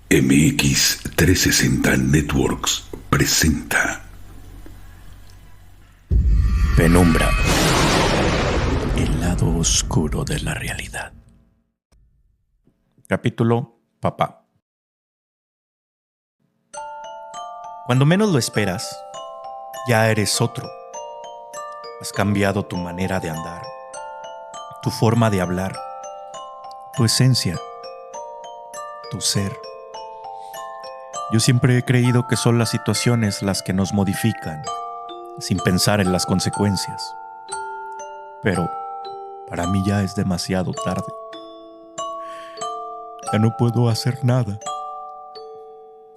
MX360 Networks presenta Penumbra, el lado oscuro de la realidad. Capítulo Papá. Cuando menos lo esperas, ya eres otro. Has cambiado tu manera de andar, tu forma de hablar, tu esencia, tu ser. Yo siempre he creído que son las situaciones las que nos modifican, sin pensar en las consecuencias. Pero para mí ya es demasiado tarde. Ya no puedo hacer nada.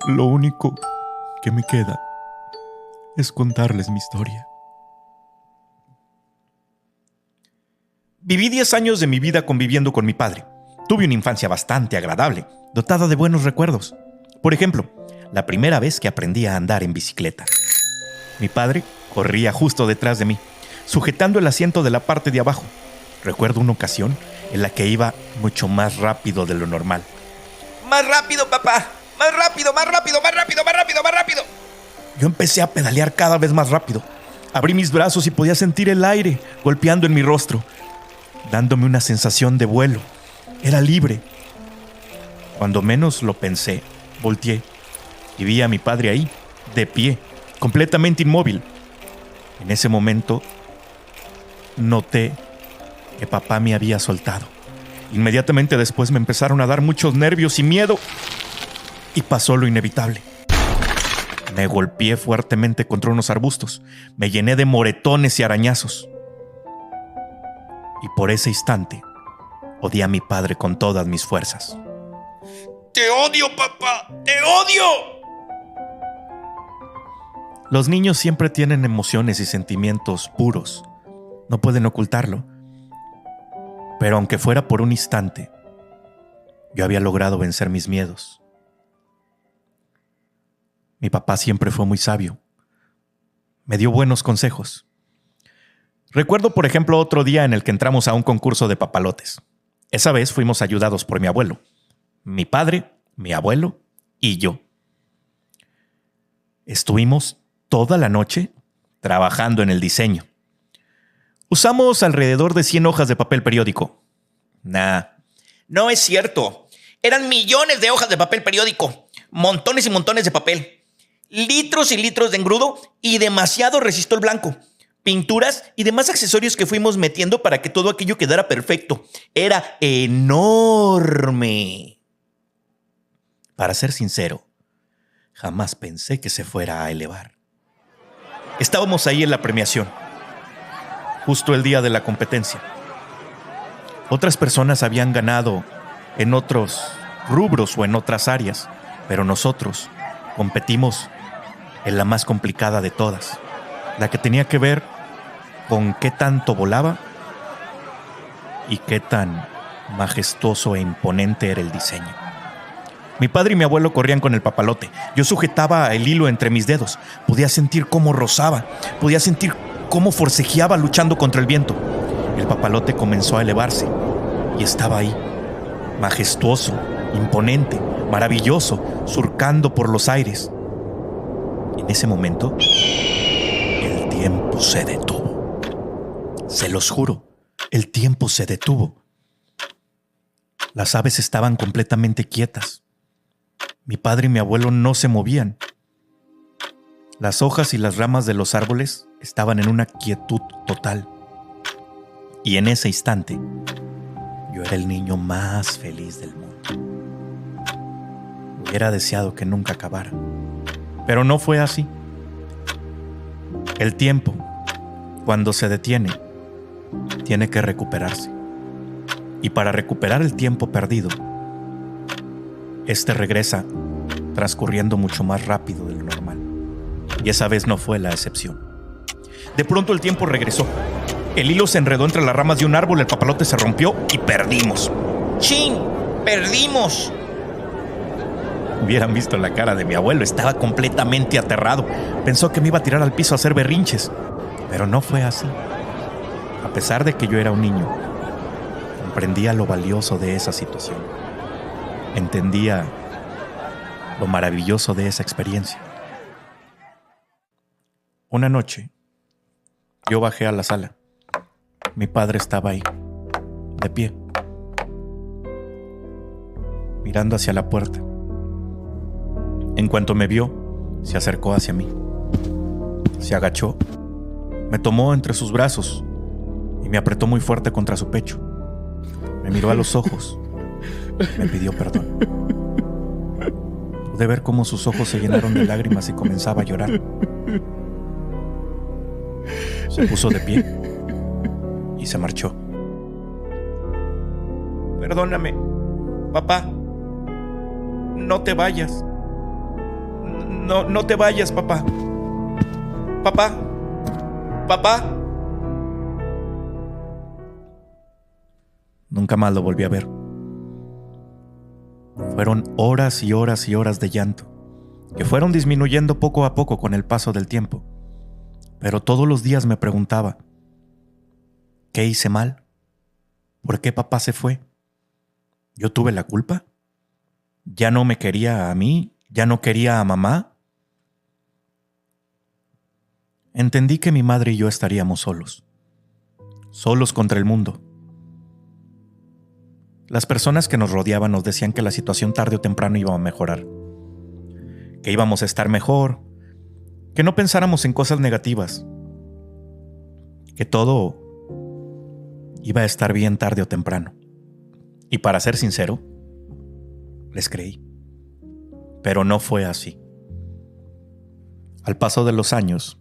Lo único que me queda es contarles mi historia. Viví 10 años de mi vida conviviendo con mi padre. Tuve una infancia bastante agradable, dotada de buenos recuerdos. Por ejemplo, la primera vez que aprendí a andar en bicicleta. Mi padre corría justo detrás de mí, sujetando el asiento de la parte de abajo. Recuerdo una ocasión en la que iba mucho más rápido de lo normal. ¡Más rápido, papá! ¡Más rápido, más rápido, más rápido, más rápido, más rápido! Yo empecé a pedalear cada vez más rápido. Abrí mis brazos y podía sentir el aire golpeando en mi rostro, dándome una sensación de vuelo. Era libre. Cuando menos lo pensé, volteé y vi a mi padre ahí, de pie, completamente inmóvil. En ese momento, noté que papá me había soltado. Inmediatamente después me empezaron a dar muchos nervios y miedo, y pasó lo inevitable. Me golpeé fuertemente contra unos arbustos, me llené de moretones y arañazos. Y por ese instante, odié a mi padre con todas mis fuerzas. ¡Te odio, papá! ¡Te odio! Los niños siempre tienen emociones y sentimientos puros. No pueden ocultarlo. Pero aunque fuera por un instante, yo había logrado vencer mis miedos. Mi papá siempre fue muy sabio. Me dio buenos consejos. Recuerdo, por ejemplo, otro día en el que entramos a un concurso de papalotes. Esa vez fuimos ayudados por mi abuelo, mi padre, mi abuelo y yo. Estuvimos toda la noche trabajando en el diseño. Usamos alrededor de 100 hojas de papel periódico. No es cierto. Eran millones de hojas de papel periódico. Montones y montones de papel. Litros y litros de engrudo y demasiado resistol blanco. Pinturas y demás accesorios que fuimos metiendo para que todo aquello quedara perfecto. Era enorme. Para ser sincero, jamás pensé que se fuera a elevar. Estábamos ahí en la premiación, justo el día de la competencia. Otras personas habían ganado en otros rubros o en otras áreas, pero nosotros competimos en la más complicada de todas, la que tenía que ver con qué tanto volaba y qué tan majestuoso e imponente era el diseño. Mi padre y mi abuelo corrían con el papalote. Yo sujetaba el hilo entre mis dedos. Podía sentir cómo rozaba. Podía sentir cómo forcejeaba luchando contra el viento. El papalote comenzó a elevarse y estaba ahí, majestuoso, imponente, maravilloso, surcando por los aires. En ese momento, el tiempo se detuvo. Se los juro, el tiempo se detuvo. Las aves estaban completamente quietas. Mi padre y mi abuelo no se movían. Las hojas y las ramas de los árboles estaban en una quietud total. Y en ese instante, yo era el niño más feliz del mundo. Hubiera deseado que nunca acabara. Pero no fue así. El tiempo, cuando se detiene, tiene que recuperarse. Y para recuperar el tiempo perdido, este regresa transcurriendo mucho más rápido de lo normal. Y esa vez no fue la excepción. De pronto el tiempo regresó. El hilo se enredó entre las ramas de un árbol, el papalote se rompió y perdimos. ¡Chin! ¡Perdimos! Hubieran visto la cara de mi abuelo, estaba completamente aterrado. Pensó que me iba a tirar al piso a hacer berrinches. Pero no fue así. A pesar de que yo era un niño, comprendía lo valioso de esa situación. Entendía lo maravilloso de esa experiencia. Una noche, yo bajé a la sala. Mi padre estaba ahí, de pie, mirando hacia la puerta. En cuanto me vio, se acercó hacia mí. Se agachó, me tomó entre sus brazos y me apretó muy fuerte contra su pecho. Me miró a los ojos, me pidió perdón. Pude ver cómo sus ojos se llenaron de lágrimas y comenzaba a llorar. Se puso de pie y se marchó. Perdóname, papá. No te vayas. No te vayas, papá. Papá. Papá. Nunca más lo volví a ver. Fueron horas y horas y horas de llanto, que fueron disminuyendo poco a poco con el paso del tiempo. Pero todos los días me preguntaba, ¿qué hice mal? ¿Por qué papá se fue? ¿Yo tuve la culpa? ¿Ya no me quería a mí? ¿Ya no quería a mamá? Entendí que mi madre y yo estaríamos solos. Solos contra el mundo. Las personas que nos rodeaban nos decían que la situación tarde o temprano iba a mejorar. Que íbamos a estar mejor. Que no pensáramos en cosas negativas. Que todo iba a estar bien tarde o temprano. Y para ser sincero, les creí. Pero no fue así. Al paso de los años,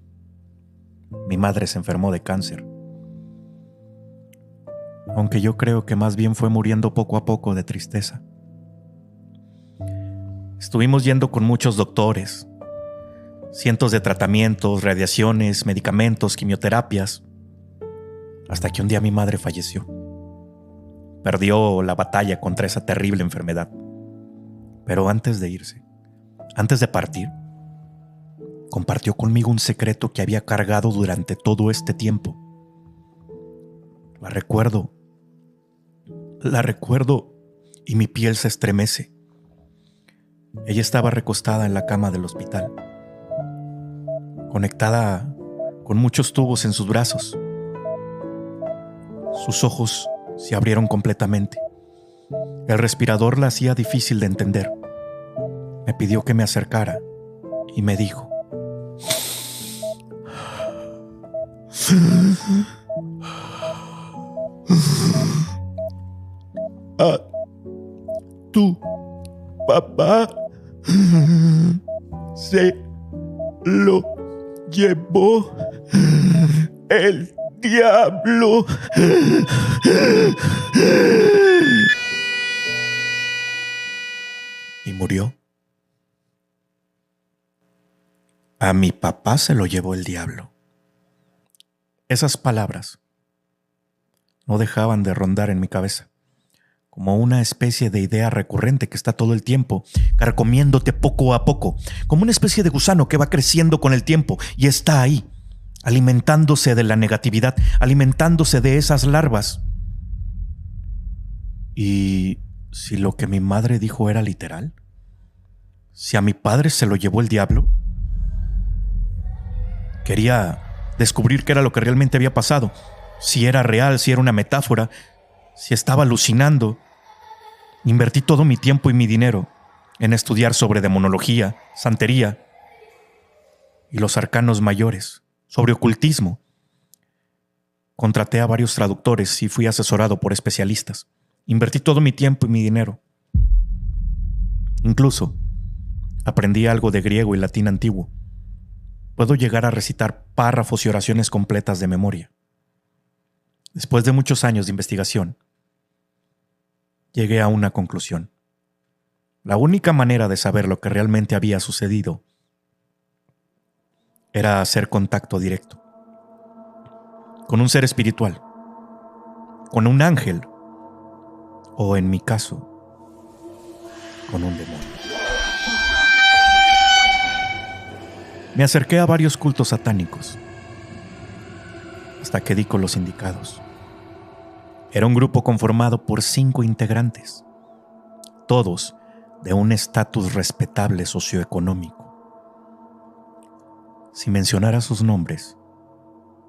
mi madre se enfermó de cáncer. Aunque yo creo que más bien fue muriendo poco a poco de tristeza. Estuvimos yendo con muchos doctores, cientos de tratamientos, radiaciones, medicamentos, quimioterapias, hasta que un día mi madre falleció. Perdió la batalla contra esa terrible enfermedad. Pero antes de irse, antes de partir, compartió conmigo un secreto que había cargado durante todo este tiempo. La recuerdo y mi piel se estremece. Ella estaba recostada en la cama del hospital, conectada con muchos tubos en sus brazos. Sus ojos se abrieron completamente. El respirador la hacía difícil de entender. Me pidió que me acercara y me dijo: a tu papá se lo llevó el diablo. Y murió. A mi papá se lo llevó el diablo. Esas palabras no dejaban de rondar en mi cabeza, como una especie de idea recurrente que está todo el tiempo carcomiéndote poco a poco, como una especie de gusano que va creciendo con el tiempo y está ahí, alimentándose de la negatividad, alimentándose de esas larvas. ¿Y si lo que mi madre dijo era literal? ¿Si a mi padre se lo llevó el diablo? Quería descubrir qué era lo que realmente había pasado, si era real, si era una metáfora, si estaba alucinando. Invertí todo mi tiempo y mi dinero en estudiar sobre demonología, santería y los arcanos mayores, sobre ocultismo. Contraté a varios traductores y fui asesorado por especialistas. Invertí todo mi tiempo y mi dinero. Incluso aprendí algo de griego y latín antiguo. Puedo llegar a recitar párrafos y oraciones completas de memoria. Después de muchos años de investigación, llegué a una conclusión. La única manera de saber lo que realmente había sucedido era hacer contacto directo con un ser espiritual, con un ángel, o en mi caso, con un demonio. Me acerqué a varios cultos satánicos, hasta que di con los indicados. Era un grupo conformado por 5 integrantes, todos de un estatus respetable socioeconómico. Si mencionara sus nombres,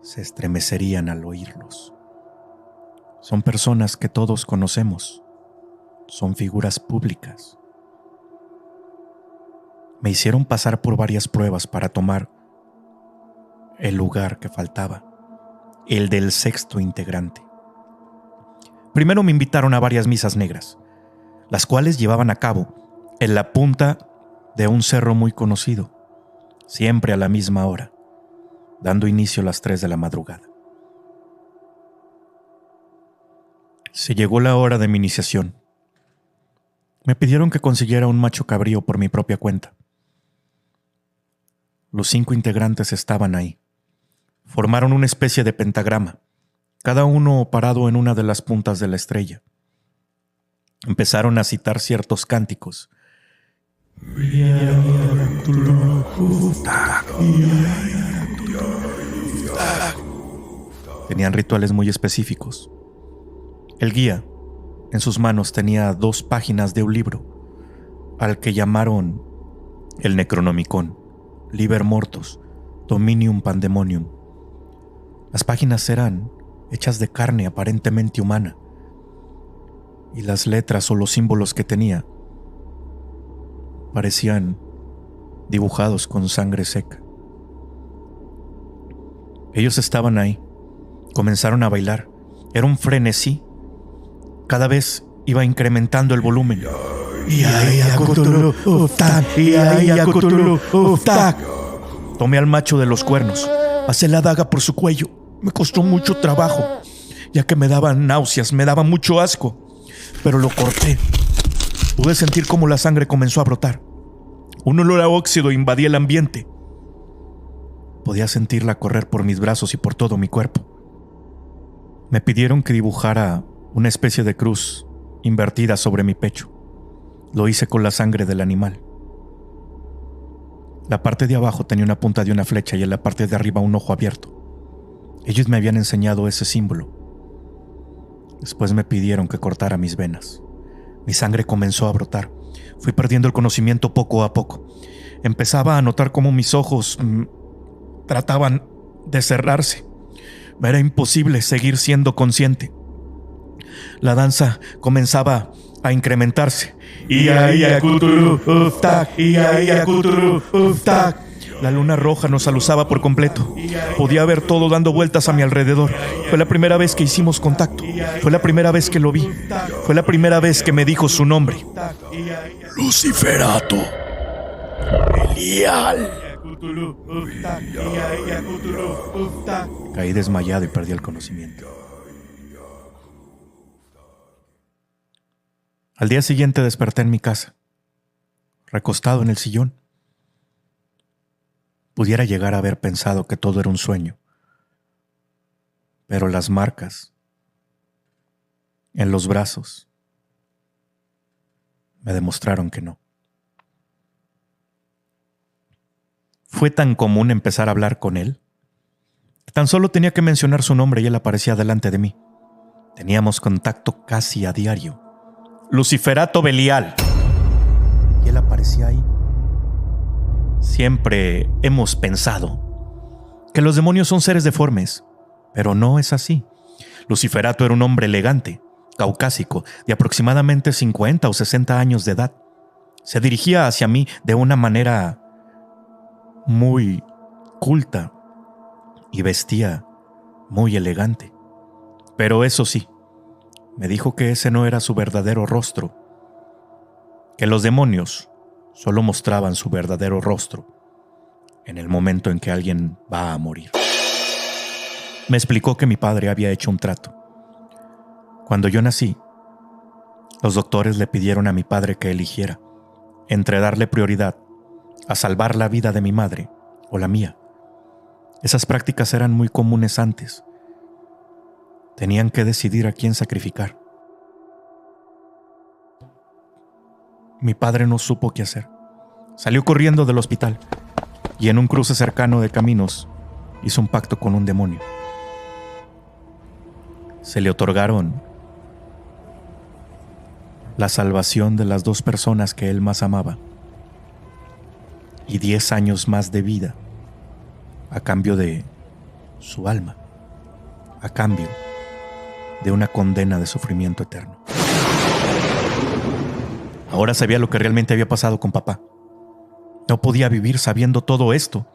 se estremecerían al oírlos. Son personas que todos conocemos, son figuras públicas. Me hicieron pasar por varias pruebas para tomar el lugar que faltaba, el del sexto integrante. Primero me invitaron a varias misas negras, las cuales llevaban a cabo en la punta de un cerro muy conocido, siempre a la misma hora, dando inicio a las 3 de la madrugada. Se llegó la hora de mi iniciación. Me pidieron que consiguiera un macho cabrío por mi propia cuenta. Los 5 integrantes estaban ahí. Formaron una especie de pentagrama, cada uno parado en una de las puntas de la estrella. Empezaron a citar ciertos cánticos. Tenían rituales muy específicos. El guía, en sus manos, tenía 2 páginas de un libro, al que llamaron el Necronomicon, Liber Mortos, Dominium Pandemonium. Las páginas eran hechas de carne aparentemente humana, y las letras o los símbolos que tenía parecían dibujados con sangre seca. Ellos estaban ahí, comenzaron a bailar. Era un frenesí. Cada vez iba incrementando el volumen. Tomé al macho de los cuernos, pasé la daga por su cuello. Me costó mucho trabajo, ya que me daban náuseas, me daba mucho asco, pero lo corté. Pude sentir cómo la sangre comenzó a brotar. Un olor a óxido invadía el ambiente. Podía sentirla correr por mis brazos y por todo mi cuerpo. Me pidieron que dibujara una especie de cruz invertida sobre mi pecho. Lo hice con la sangre del animal. La parte de abajo tenía una punta de una flecha y en la parte de arriba un ojo abierto. Ellos me habían enseñado ese símbolo. Después me pidieron que cortara mis venas. Mi sangre comenzó a brotar. Fui perdiendo el conocimiento poco a poco. Empezaba a notar cómo mis ojos trataban de cerrarse. Me era imposible seguir siendo consciente. La danza comenzaba a incrementarse. La luna roja nos alusaba por completo. Podía ver todo dando vueltas a mi alrededor. Fue la primera vez que hicimos contacto. Fue la primera vez que lo vi. Fue la primera vez que me dijo su nombre. Luciferato. Belial. Caí desmayado y perdí el conocimiento. Al día siguiente desperté en mi casa, recostado en el sillón. Pudiera llegar a haber pensado que todo era un sueño, pero las marcas en los brazos me demostraron que no. Fue tan común empezar a hablar con él, que tan solo tenía que mencionar su nombre y él aparecía delante de mí. Teníamos contacto casi a diario. Luciferato Belial. Y él aparecía ahí. Siempre hemos pensado que los demonios son seres deformes, pero no es así. Luciferato era un hombre elegante, caucásico, de aproximadamente 50 o 60 años de edad. Se dirigía hacia mí de una manera muy culta y vestía muy elegante. Pero eso sí, me dijo que ese no era su verdadero rostro, que los demonios solo mostraban su verdadero rostro en el momento en que alguien va a morir. Me explicó que mi padre había hecho un trato. Cuando yo nací, los doctores le pidieron a mi padre que eligiera entre darle prioridad a salvar la vida de mi madre o la mía. Esas prácticas eran muy comunes antes. Tenían que decidir a quién sacrificar. Mi padre no supo qué hacer. Salió corriendo del hospital y en un cruce cercano de caminos hizo un pacto con un demonio. Se le otorgaron la salvación de las 2 personas que él más amaba y 10 años más de vida a cambio de su alma, a cambio de una condena de sufrimiento eterno. Ahora sabía lo que realmente había pasado con papá. No podía vivir sabiendo todo esto.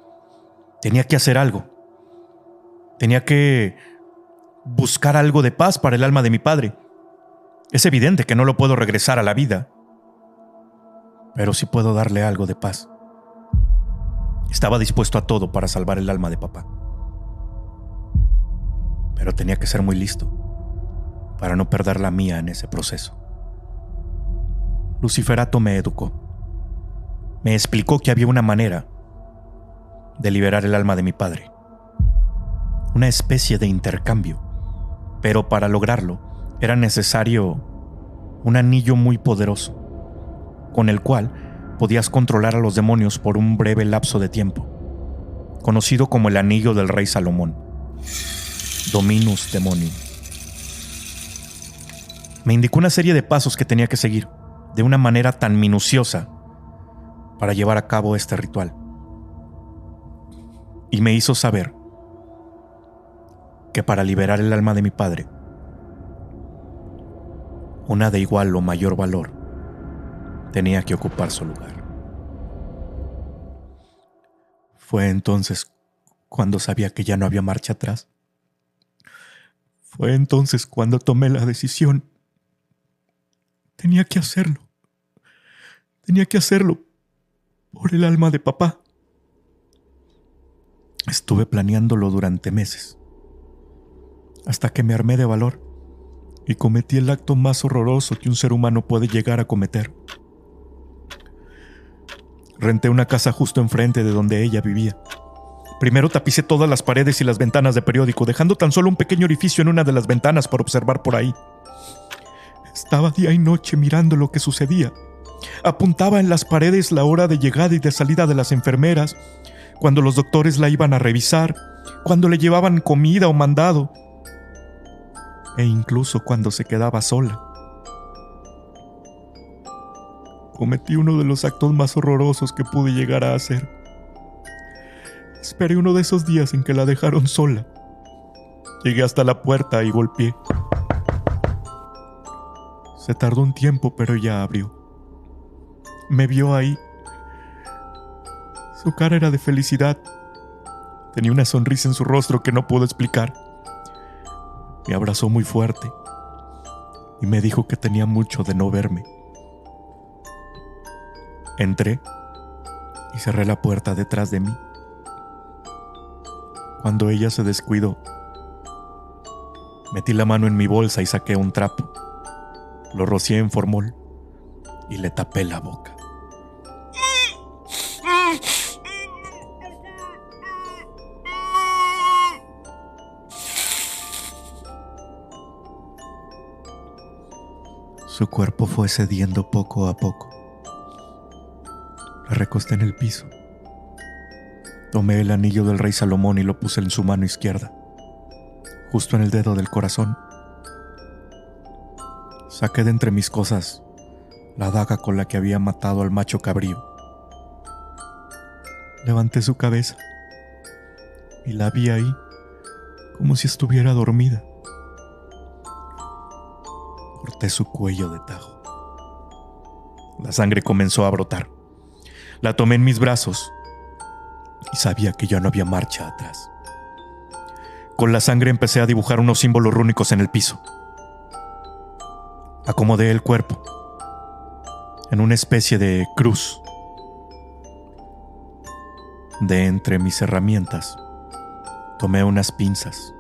Tenía que hacer algo. Tenía que buscar algo de paz para el alma de mi padre. Es evidente que no lo puedo regresar a la vida, pero sí puedo darle algo de paz. Estaba dispuesto a todo para salvar el alma de papá. Pero tenía que ser muy listo para no perder la mía en ese proceso. Luciferato me educó. Me explicó que había una manera de liberar el alma de mi padre. Una especie de intercambio. Pero para lograrlo era necesario un anillo muy poderoso, con el cual podías controlar a los demonios por un breve lapso de tiempo, conocido como el anillo del rey Salomón, Dominus Demonium. Me indicó una serie de pasos que tenía que seguir, de una manera tan minuciosa, para llevar a cabo este ritual. Y me hizo saber que para liberar el alma de mi padre, una de igual o mayor valor tenía que ocupar su lugar. Fue entonces cuando sabía que ya no había marcha atrás. Fue entonces cuando tomé la decisión. Tenía que hacerlo. Tenía que hacerlo por el alma de papá. Estuve planeándolo durante meses, hasta que me armé de valor y cometí el acto más horroroso que un ser humano puede llegar a cometer. Renté una casa justo enfrente de donde ella vivía. Primero tapicé todas las paredes y las ventanas de periódico, dejando tan solo un pequeño orificio en una de las ventanas para observar por ahí. Estaba día y noche mirando lo que sucedía. Apuntaba en las paredes la hora de llegada y de salida de las enfermeras, cuando los doctores la iban a revisar, cuando le llevaban comida o mandado, e incluso cuando se quedaba sola. Cometí uno de los actos más horrorosos que pude llegar a hacer. Esperé uno de esos días en que la dejaron sola. Llegué hasta la puerta y golpeé. Se tardó un tiempo, pero ella abrió. Me vio ahí. Su cara era de felicidad. Tenía una sonrisa en su rostro que no puedo explicar. Me abrazó muy fuerte y me dijo que tenía mucho de no verme. Entré y cerré la puerta detrás de mí. Cuando ella se descuidó, metí la mano en mi bolsa y saqué un trapo. Lo rocié en formol y le tapé la boca. Su cuerpo fue cediendo poco a poco. La recosté en el piso. Tomé el anillo del rey Salomón y lo puse en su mano izquierda, justo en el dedo del corazón. Saqué de entre mis cosas la daga con la que había matado al macho cabrío. Levanté su cabeza y la vi ahí, como si estuviera dormida. Corté su cuello de tajo. La sangre comenzó a brotar. La tomé en mis brazos y sabía que ya no había marcha atrás. Con la sangre empecé a dibujar unos símbolos rúnicos en el piso. Acomodé el cuerpo en una especie de cruz. De entre mis herramientas, tomé unas pinzas,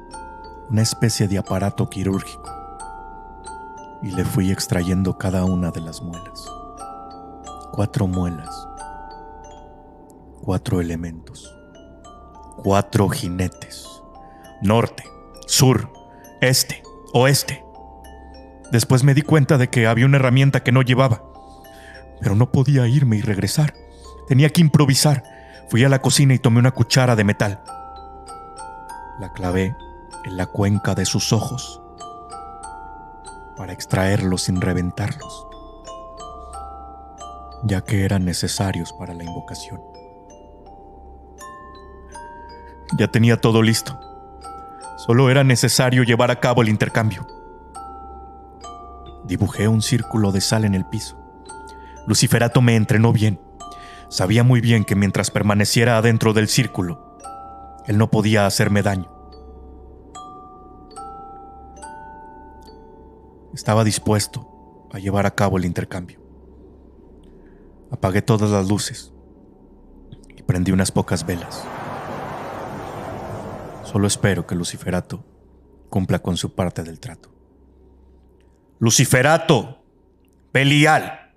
una especie de aparato quirúrgico, y le fui extrayendo cada una de las muelas. 4 muelas, 4 elementos, 4 jinetes, norte, sur, este, oeste. Después me di cuenta de que había una herramienta que no llevaba, pero no podía irme y regresar. Tenía que improvisar. Fui a la cocina y tomé una cuchara de metal. La clavé en la cuenca de sus ojos para extraerlos sin reventarlos. ya que eran necesarios para la invocación. Ya tenía todo listo. Solo era necesario llevar a cabo el intercambio. Dibujé un círculo de sal en el piso. Luciferato me entrenó bien. Sabía muy bien que mientras permaneciera adentro del círculo, él no podía hacerme daño. Estaba dispuesto a llevar a cabo el intercambio. Apagué todas las luces y prendí unas pocas velas. Solo espero que Luciferato cumpla con su parte del trato. ¡Luciferato! ¡Belial!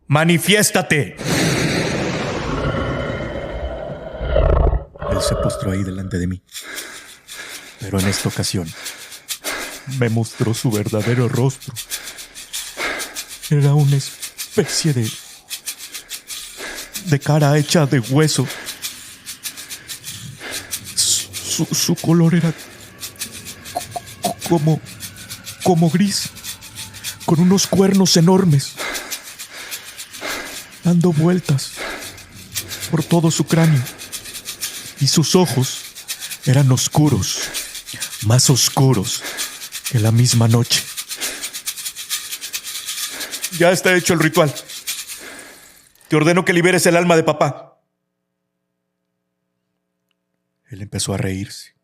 ¡Manifiéstate! Él se postró ahí delante de mí, pero en esta ocasión me mostró su verdadero rostro. Era una especie de cara hecha de hueso. Su color era como gris, con unos cuernos enormes, dando vueltas por todo su cráneo. Y sus ojos eran oscuros, más oscuros que la misma noche. Ya está hecho el ritual. Te ordeno que liberes el alma de papá. Él empezó a reírse,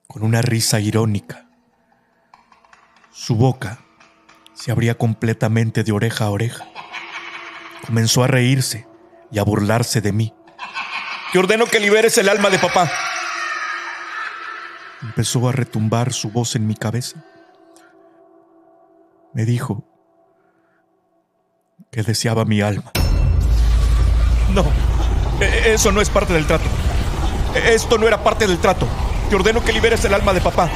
con una risa irónica. Su boca se abría completamente de oreja a oreja. Comenzó a reírse y a burlarse de mí. Te ordeno que liberes el alma de papá. Empezó a retumbar su voz en mi cabeza. Me dijo que deseaba mi alma. No, eso no es parte del trato. Esto no era parte del trato. Te ordeno que liberes el alma de papá.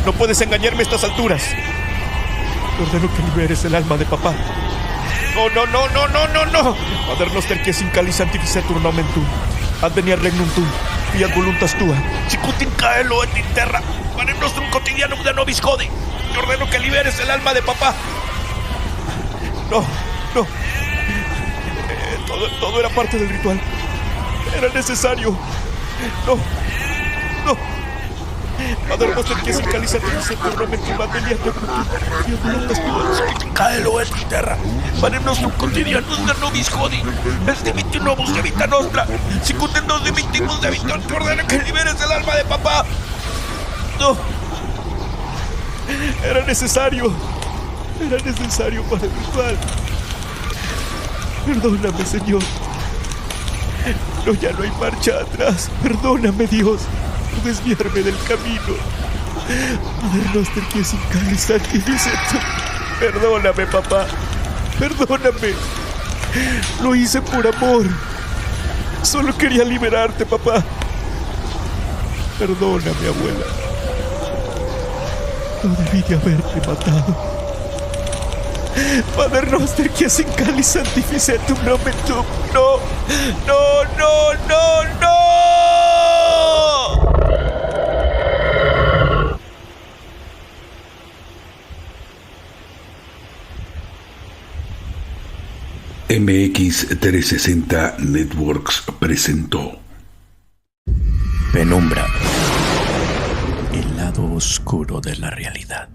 No puedes engañarme a estas alturas. Te ordeno que liberes el alma de papá. No. Pater noster que sin cali sanctificetur nomen tuum. Adveniat regnum tuum. Fiat voluntas tua. Sicut in caelo et in terra. Panem nostrum quotidianum de nobis hodie. Te ordeno que liberes el alma de papá. No. Todo era parte del ritual. Era necesario. No. Pater noster que sin cali sanctificetur nomen tuum. Adveniat regnum tuum. Fiat voluntas tua. Sicut in caelo et in terra. Panem nostrum quotidianum de nobis hodie. Es dimitti nobis de vita nostra. Sicut in nos dimittimus de vita. Te ordeno que liberes el alma de papá. No. Era necesario para el ritual. Perdóname, Señor. No, ya no hay marcha atrás. Perdóname, Dios, por desviarme del camino. Pater noster que sin cali sanctificetur. Perdóname, papá. Perdóname. Lo hice por amor. Solo quería liberarte, papá. Perdóname, abuela. No debí de haberte matado. Pater noster que sin cali sanctificetur nomen tuum. No. MX360 Networks presentó Penumbra, el lado oscuro de la realidad.